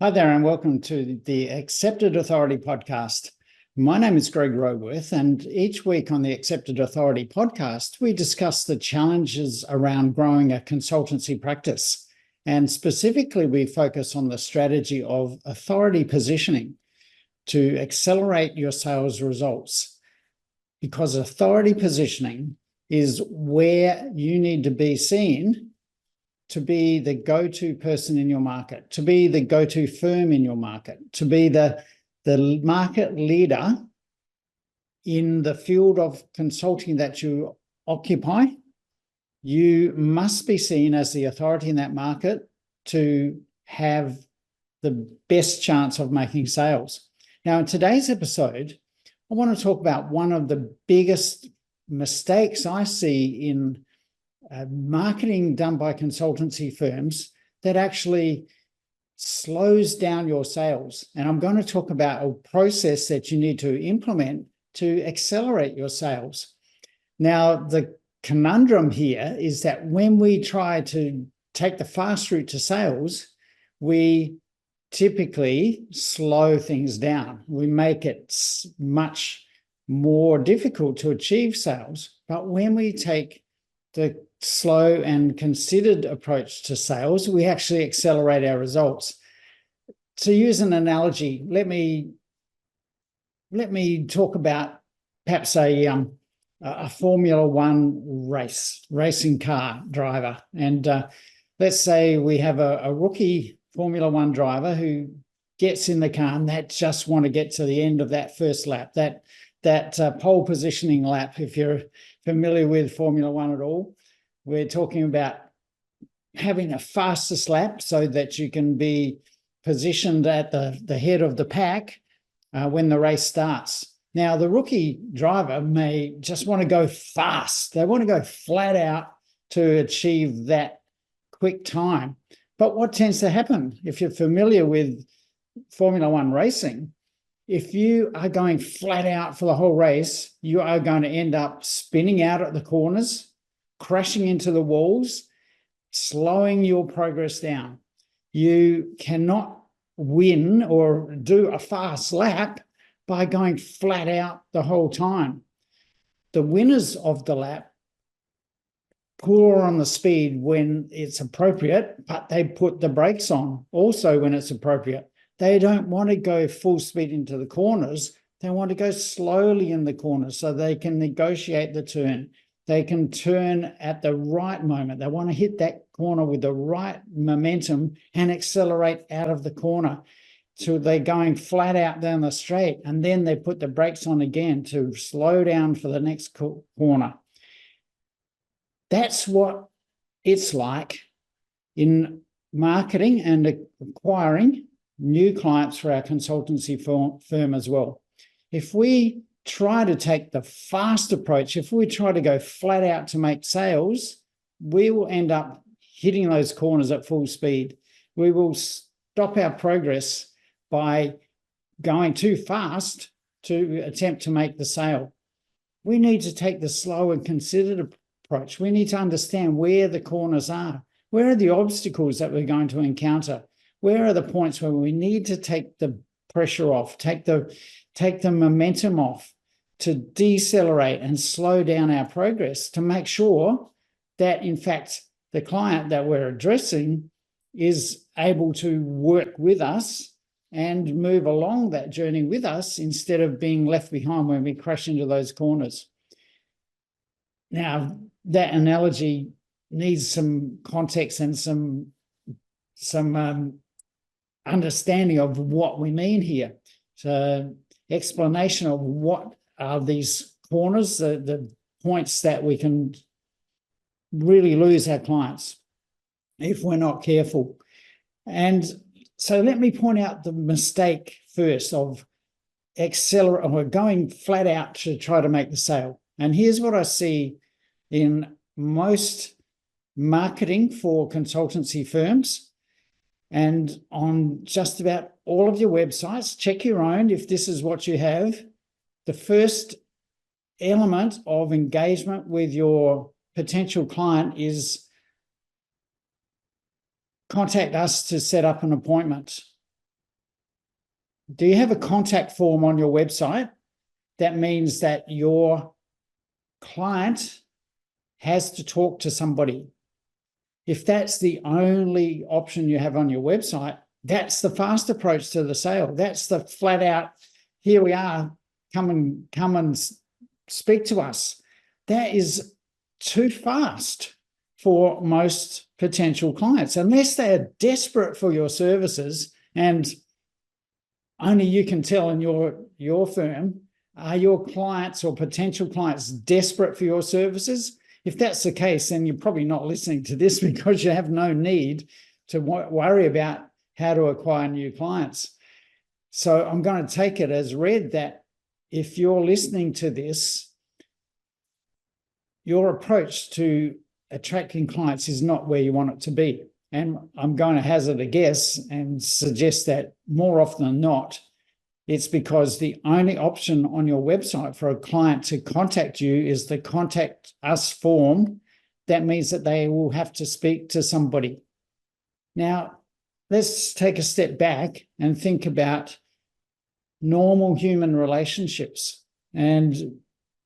Hi there, and welcome to the Accepted Authority podcast. My name is Greg Roworth, and each week on the Accepted Authority podcast, we discuss the challenges around growing a consultancy practice. And specifically, we focus on the strategy of authority positioning to accelerate your sales results. Because authority positioning is where you need to be seen to be the go-to person in your market, to be the go-to firm in your market, to be the market leader in the field of consulting that you occupy. You must be seen as the authority in that market to have the best chance of making sales. Now, in today's episode, I want to talk about one of the biggest mistakes I see in marketing done by consultancy firms that actually slows down your sales. And I'm going to talk about a process that you need to implement to accelerate your sales. Now, the conundrum here is that when we try to take the fast route to sales, we typically slow things down. We make it much more difficult to achieve sales. But when we take the slow and considered approach to sales, we actually accelerate our results. To use an analogy, let me talk about perhaps a Formula One racing car driver. And let's say we have a rookie Formula One driver who gets in the car and that just want to get to the end of that first lap, that pole positioning lap. If you're familiar with Formula One at all, we're talking about having a fastest lap so that you can be positioned at the head of the pack when the race starts. Now, the rookie driver may just want to go fast. They want to go flat out to achieve that quick time. But what tends to happen, if you're familiar with Formula One racing, if you are going flat out for the whole race, you are going to end up spinning out at the corners, crashing into the walls, slowing your progress down. You cannot win or do a fast lap by going flat out the whole time. The winners of the lap pour on the speed when it's appropriate, but they put the brakes on also when it's appropriate. They don't want to go full speed into the corners. They want to go slowly in the corners so they can negotiate the turn. They can turn at the right moment. They want to hit that corner with the right momentum and accelerate out of the corner. So they're going flat out down the straight, and then they put the brakes on again to slow down for the next corner. That's what it's like in marketing and acquiring new clients for our consultancy firm as well. If we try to take the fast approach, if we try to go flat out to make sales, we will end up hitting those corners at full speed. We will stop our progress by going too fast to attempt to make the sale. We need to take the slow and considered approach. We need to understand where the corners are. Where are the obstacles that we're going to encounter? Where are the points where we need to take the pressure off, take the momentum off, to decelerate and slow down our progress, to make sure that, in fact, the client that we're addressing is able to work with us and move along that journey with us instead of being left behind when we crash into those corners. Now, that analogy needs some context and some understanding of what we mean here. So, explanation of what are these corners, the points that we can really lose our clients if we're not careful. And so let me point out the mistake first of going flat out to try to make the sale. And here's what I see in most marketing for consultancy firms and on just about all of your websites. Check your own if this is what you have. The first element of engagement with your potential client is contact us to set up an appointment. Do you have a contact form on your website? That means that your client has to talk to somebody. If that's the only option you have on your website, that's the fast approach to the sale. That's the flat out, here we are, come and speak to us. That is too fast for most potential clients, unless they are desperate for your services, and only you can tell in your firm, are your clients or potential clients desperate for your services? If that's the case, then you're probably not listening to this, because you have no need to worry about how to acquire new clients. So I'm going to take it as read that if you're listening to this, your approach to attracting clients is not where you want it to be. And I'm going to hazard a guess and suggest that more often than not, it's because the only option on your website for a client to contact you is the contact us form. That means that they will have to speak to somebody. Now, let's take a step back and think about normal human relationships. And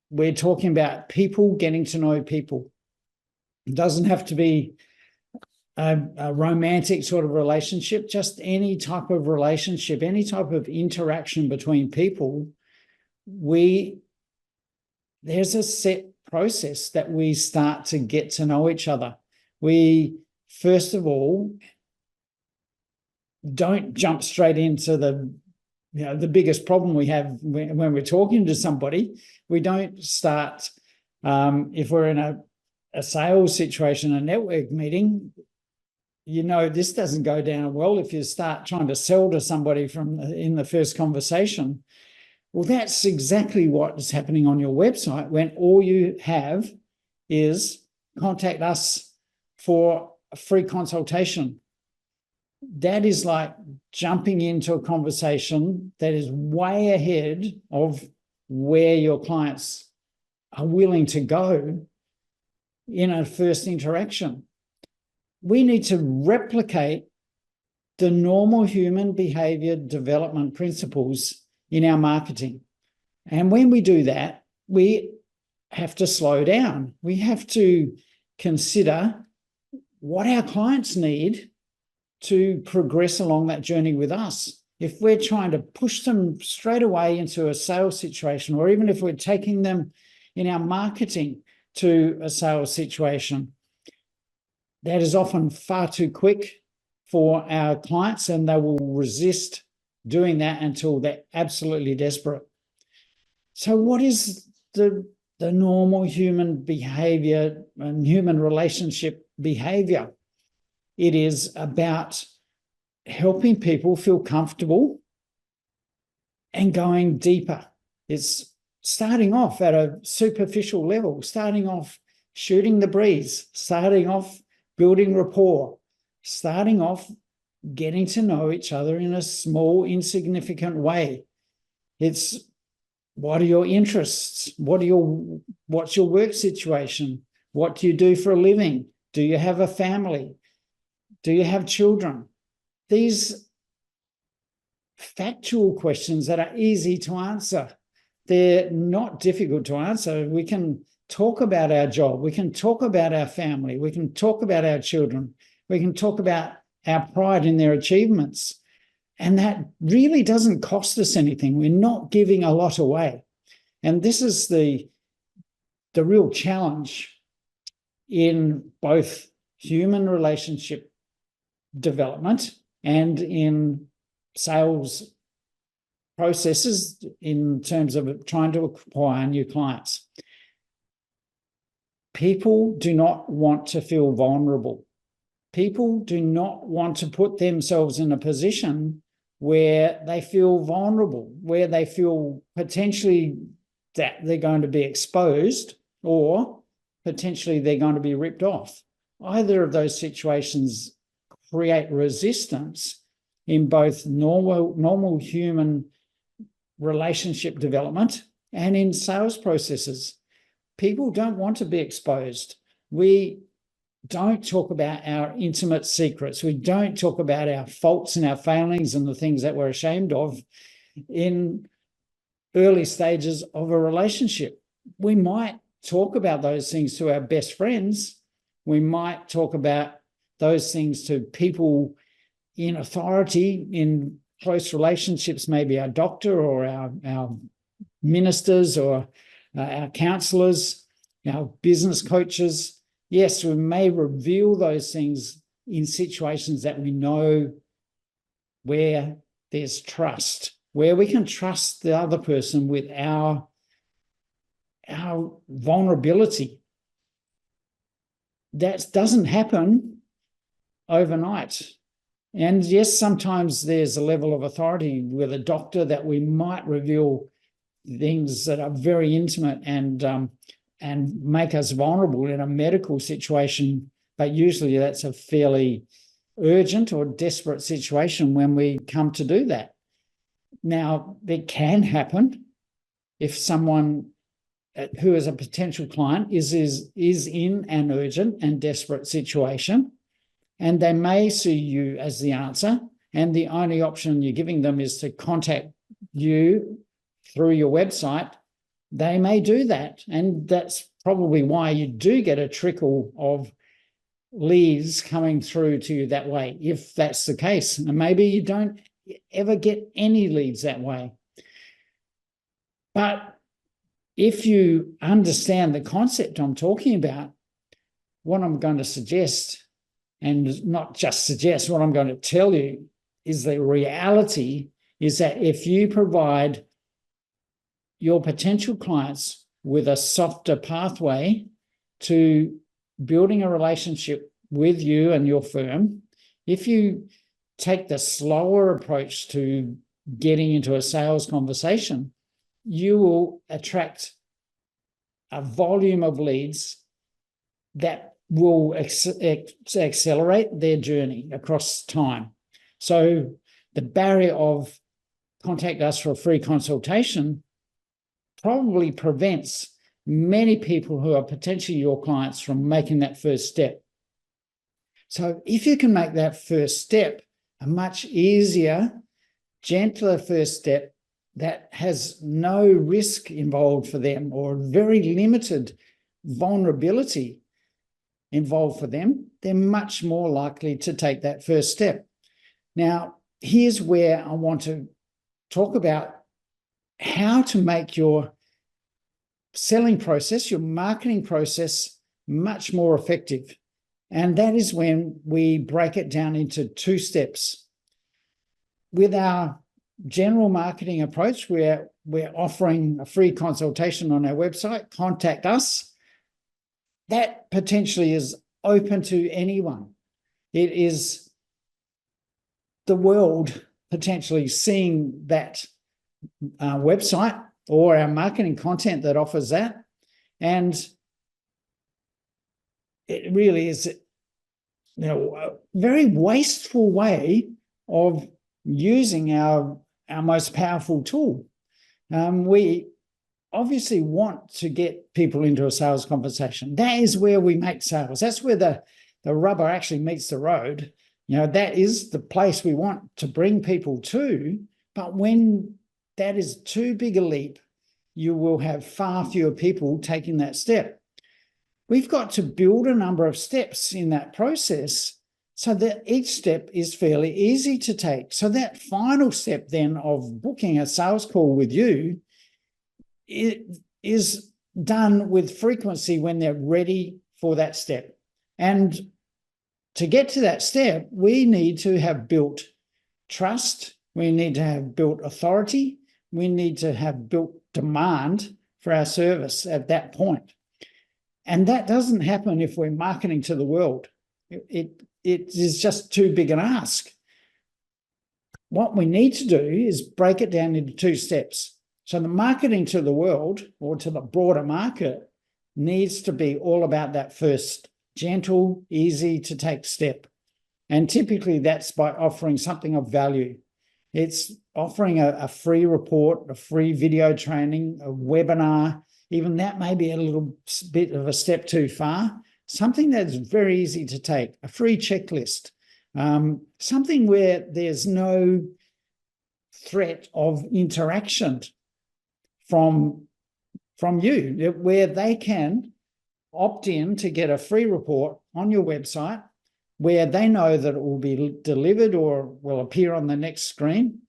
we're talking about people getting to know people. It doesn't have to be a romantic sort of relationship, just any type of relationship, any type of interaction between people. There's a set process that we start to get to know each other. We, first of all, don't jump straight into the biggest problem we have when we're talking to somebody. We don't start, if we're in a sales situation, a network meeting, this doesn't go down well if you start trying to sell to somebody in the first conversation. Well, that's exactly what is happening on your website when all you have is contact us for a free consultation. That is like jumping into a conversation that is way ahead of where your clients are willing to go in a first interaction. We need to replicate the normal human behavior development principles in our marketing. And when we do that, we have to slow down. We have to consider what our clients need to progress along that journey with us. If we're trying to push them straight away into a sales situation, or even if we're taking them in our marketing to a sales situation, that is often far too quick for our clients, and they will resist doing that until they're absolutely desperate. So what is the normal human behavior and human relationship behavior? It is about helping people feel comfortable and going deeper. It's starting off at a superficial level, starting off shooting the breeze, starting off building rapport, starting off getting to know each other in a small, insignificant way. It's, what are your interests? What's your work situation? What do you do for a living? Do you have a family? Do you have children? These factual questions that are easy to answer. They're not difficult to answer. We can talk about our job. We can talk about our family. We can talk about our children. We can talk about our pride in their achievements. And that really doesn't cost us anything. We're not giving a lot away. And this is the real challenge in both human relationship development and in sales processes in terms of trying to acquire new clients. People do not want to feel vulnerable. People do not want to put themselves in a position where they feel vulnerable, where they feel potentially that they're going to be exposed or potentially they're going to be ripped off. Either of those situations create resistance in both normal human relationship development and in sales processes. People don't want to be exposed. We don't talk about our intimate secrets. We don't talk about our faults and our failings and the things that we're ashamed of. in early stages of a relationship. We might talk about those things to our best friends. We might talk about those things to people in authority, in close relationships, maybe our doctor or our ministers or our counselors, our business coaches. Yes, we may reveal those things in situations that we know where there's trust, where we can trust the other person with our vulnerability. That doesn't happen overnight. And yes, sometimes there's a level of authority with a doctor that we might reveal things that are very intimate and make us vulnerable in a medical situation, but usually that's a fairly urgent or desperate situation when we come to do that. Now, it can happen if someone who is a potential client is in an urgent and desperate situation, and they may see you as the answer, and the only option you're giving them is to contact you through your website. They may do that, and that's probably why you do get a trickle of leads coming through to you that way, if that's the case. And maybe you don't ever get any leads that way. But if you understand the concept I'm talking about, what I'm going to suggest, and not just suggest, what I'm going to tell you is the reality is that if you provide your potential clients with a softer pathway to building a relationship with you and your firm, if you take the slower approach to getting into a sales conversation, you will attract a volume of leads that will accelerate their journey across time. So the barrier of contact us for a free consultation probably prevents many people who are potentially your clients from making that first step. So if you can make that first step a much easier, gentler first step that has no risk involved for them or very limited vulnerability involved for them, they're much more likely to take that first step. Now, here's where I want to talk about how to make your selling process, your marketing process, much more effective. And that is when we break it down into 2 steps. With our general marketing approach, where we're offering a free consultation on our website, contact us. That potentially is open to anyone. It is the world potentially seeing that website or our marketing content that offers that. And it really is, a very wasteful way of using our most powerful tool. We obviously want to get people into a sales conversation. That is where we make sales. That's where the rubber actually meets the road. That is the place we want to bring people to. But when that is too big a leap, you will have far fewer people taking that step. We've got to build a number of steps in that process so that each step is fairly easy to take. So that final step then of booking a sales call with you, it is done with frequency when they're ready for that step. And to get to that step, we need to have built trust. We need to have built authority. We need to have built demand for our service at that point. And that doesn't happen if we're marketing to the world. It is just too big an ask. What we need to do is break it down into 2 steps. So the marketing to the world or to the broader market needs to be all about that first gentle, easy to take step. And typically that's by offering something of value. It's offering a free report, a free video training, a webinar. Even that may be a little bit of a step too far. Something that's very easy to take, a free checklist, something where there's no threat of interaction from you, where they can opt in to get a free report on your website, where they know that it will be delivered or will appear on the next screen,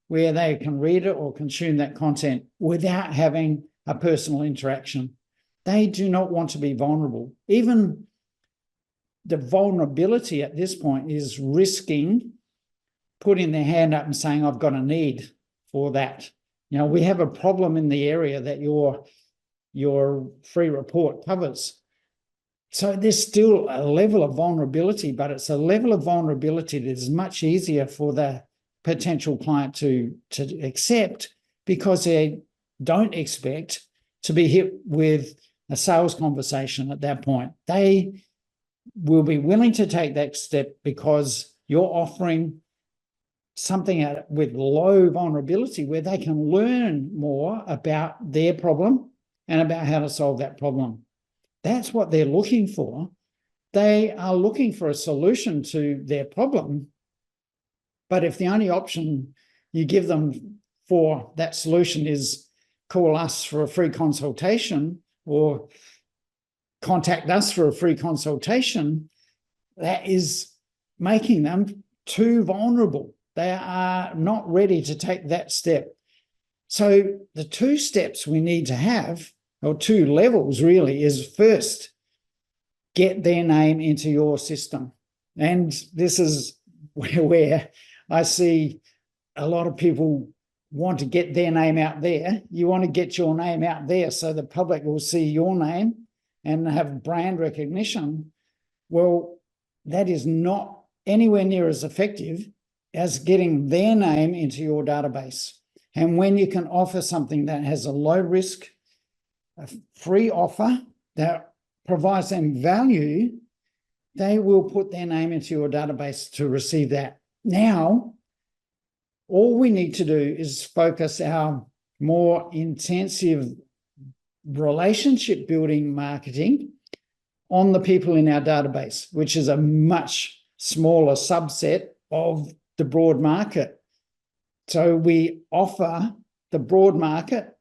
where they can read it or consume that content without having a personal interaction. They do not want to be vulnerable. Even the vulnerability at this point is risking putting their hand up and saying, I've got a need for that. You know, we have a problem in the area that your free report covers. So there's still a level of vulnerability, but it's a level of vulnerability that is much easier for the potential client to accept, because they don't expect to be hit with a sales conversation at that point. They will be willing to take that step because you're offering something with low vulnerability where they can learn more about their problem and about how to solve that problem. That's what they're looking for. They are looking for a solution to their problem. But if the only option you give them for that solution is call us for a free consultation or contact us for a free consultation, that is making them too vulnerable. They are not ready to take that step. So the two steps we need to have, or two levels really, is first, get their name into your system. And this is where I see a lot of people want to get their name out there. You want to get your name out there so the public will see your name and have brand recognition. Well, that is not anywhere near as effective as getting their name into your database. And when you can offer something that has a low risk, a free offer that provides them value, they will put their name into your database to receive that. Now, all we need to do is focus our more intensive relationship building marketing on the people in our database, which is a much smaller subset of the broad market. So we offer the broad market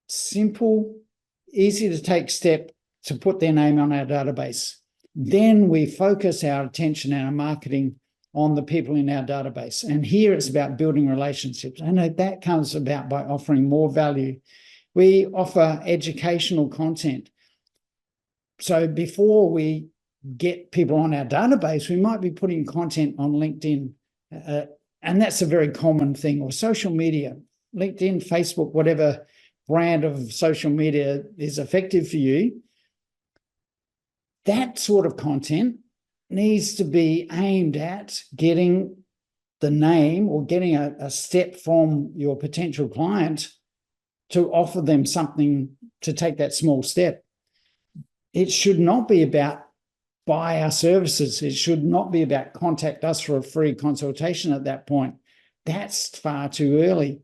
simple, easy to take step to put their name on our database. Then we focus our attention and our marketing on the people in our database. And here it's about building relationships. And that comes about by offering more value. We offer educational content. So before we get people on our database, we might be putting content on LinkedIn. And that's a very common thing, or social media, LinkedIn, Facebook, whatever brand of social media is effective for you. That sort of content needs to be aimed at getting the name or getting a step from your potential client to offer them something to take that small step. It should not be about buy our services. It should not be about contact us for a free consultation at that point. That's far too early.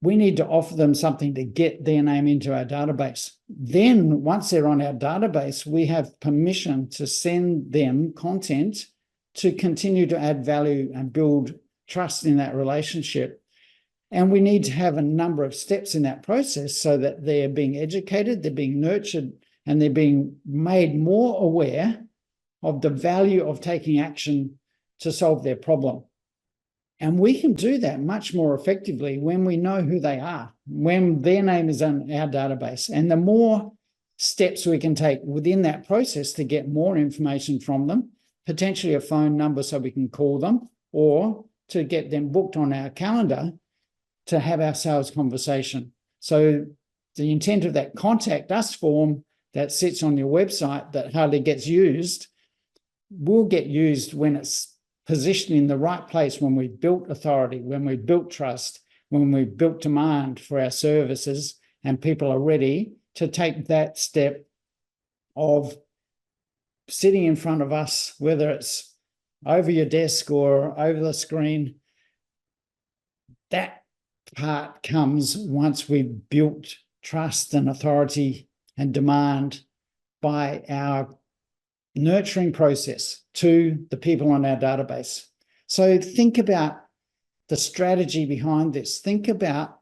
We need to offer them something to get their name into our database. Then once they're on our database, we have permission to send them content to continue to add value and build trust in that relationship. And we need to have a number of steps in that process so that they're being educated, they're being nurtured, and they're being made more aware of the value of taking action to solve their problem. And we can do that much more effectively when we know who they are, when their name is on our database. And the more steps we can take within that process to get more information from them, potentially a phone number so we can call them, or to get them booked on our calendar to have our sales conversation. So the intent of that contact us form that sits on your website that hardly gets used will get used when it's positioned in the right place, when we've built authority, when we've built trust, when we've built demand for our services, and people are ready to take that step of sitting in front of us, whether it's over your desk or over the screen. That part comes once we've built trust and authority and demand by our nurturing process to the people on our database. So think about the strategy behind this. Think about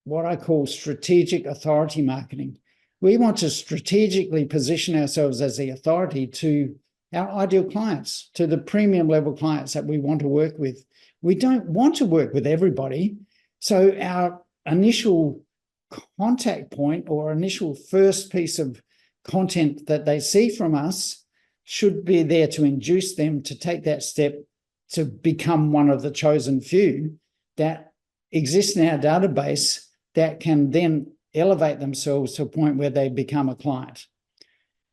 what I call strategic authority marketing. We want to strategically position ourselves as the authority to our ideal clients, to the premium level clients that we want to work with. We don't want to work with everybody. So our initial contact point or initial first piece of content that they see from us should be there to induce them to take that step to become one of the chosen few that exist in our database that can then elevate themselves to a point where they become a client.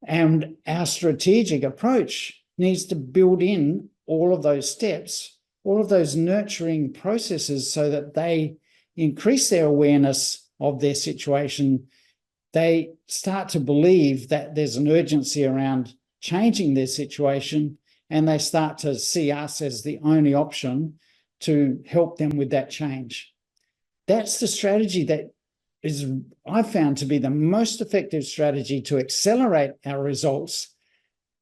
And our strategic approach needs to build in all of those steps, all of those nurturing processes so that they increase their awareness of their situation. They start to believe that there's an urgency around changing their situation, and they start to see us as the only option to help them with that change. That's the strategy that I've found to be the most effective strategy to accelerate our results,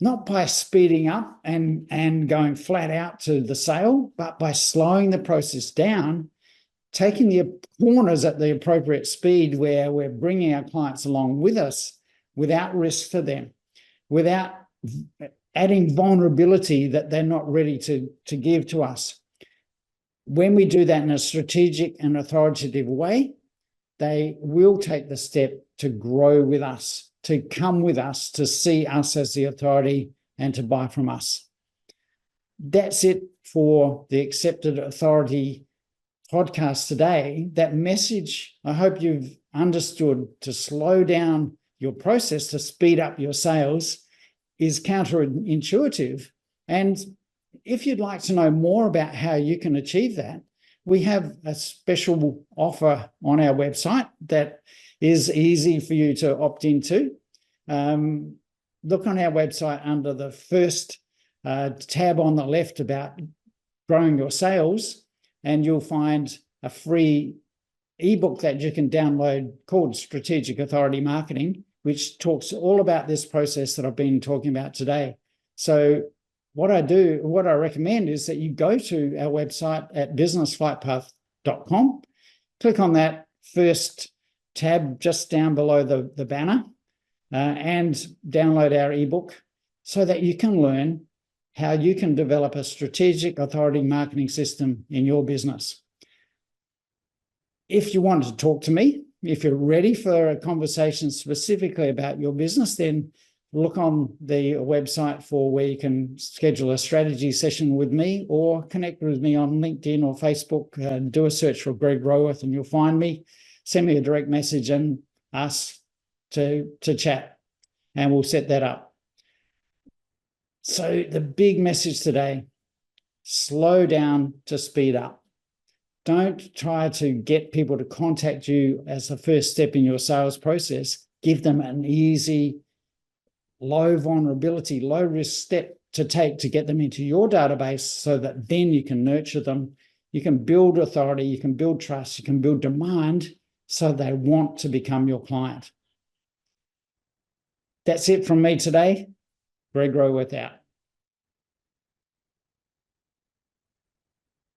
not by speeding up and going flat out to the sale, but by slowing the process down, taking the corners at the appropriate speed where we're bringing our clients along with us without risk for them, without adding vulnerability that they're not ready to give to us. When we do that in a strategic and authoritative way, they will take the step to grow with us, to come with us, to see us as the authority and to buy from us. That's it for the Accepted Authority podcast today. That message, I hope you've understood, to slow down your process, to speed up your sales, is counterintuitive. And if you'd like to know more about how you can achieve that, we have a special offer on our website that is easy for you to opt into. Look on our website under the first tab on the left about growing your sales, and you'll find a free ebook that you can download called Strategic Authority Marketing, which talks all about this process that I've been talking about today. So what I recommend is that you go to our website at businessflightpath.com, click on that first tab just down below the banner, and download our ebook so that you can learn how you can develop a strategic authority marketing system in your business. If you want to talk to me, if you're ready for a conversation specifically about your business, then look on the website for where you can schedule a strategy session with me, or connect with me on LinkedIn or Facebook. Do a search for Greg Roworth and you'll find me. Send me a direct message and ask to chat, and we'll set that up. So the big message today, slow down to speed up. Don't try to get people to contact you as the first step in your sales process. Give them an easy, low vulnerability, low risk step to take to get them into your database so that then you can nurture them. You can build authority, you can build trust, you can build demand so they want to become your client. That's it from me today. Greg Roworth out.